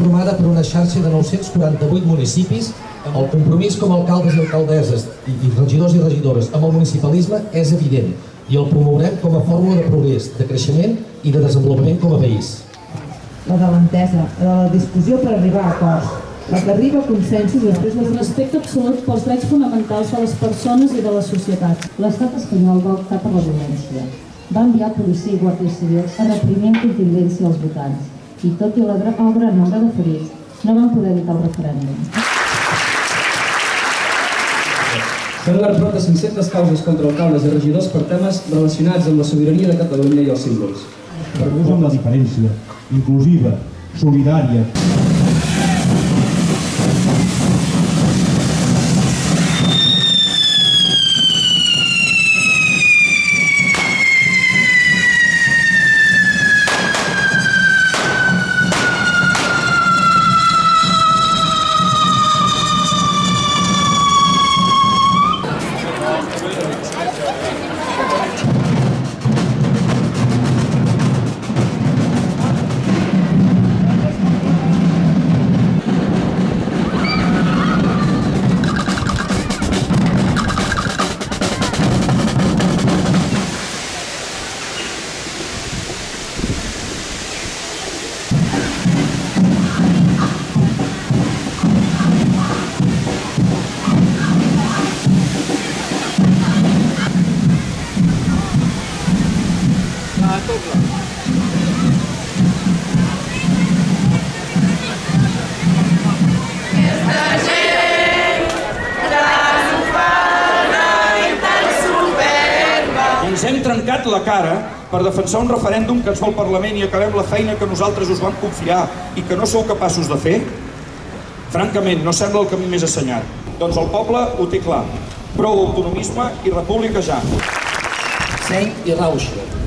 formada per una xarxa de 948 municipis. El compromís com a alcaldes i alcaldesses i regidors i regidores amb el municipalisme és evident i el promourem com a fórmula de progrés, de creixement i de desenvolupament com a país. La de l'entesa, la de la discussió per arribar a acords, la que arriba a consensos i després el respecte absolut pels drets fonamentals de les persones i de la societat. L'estat espanyol va optar per la violència. Va enviar policia i guàrdies civils a reprimir amb contundència els votants i, tot i el gran nombre de ferits, no van poder evitar el referèndum. S'han obert prop de 500 causes contra alcaldes i regidors per temes relacionats amb la sobirania de Catalunya i els símbols. Per l'ús amb la diferència, inclusiva, solidària. Ens hem trencat la cara per defensar un referèndum que ens fa el Parlament i acabem la feina que nosaltres us vam confiar i que no sou capaços de fer? Francament, no sembla el camí més assenyat. Doncs el poble ho té clar. Prou autonomisme i república ja. Seny i rauxa.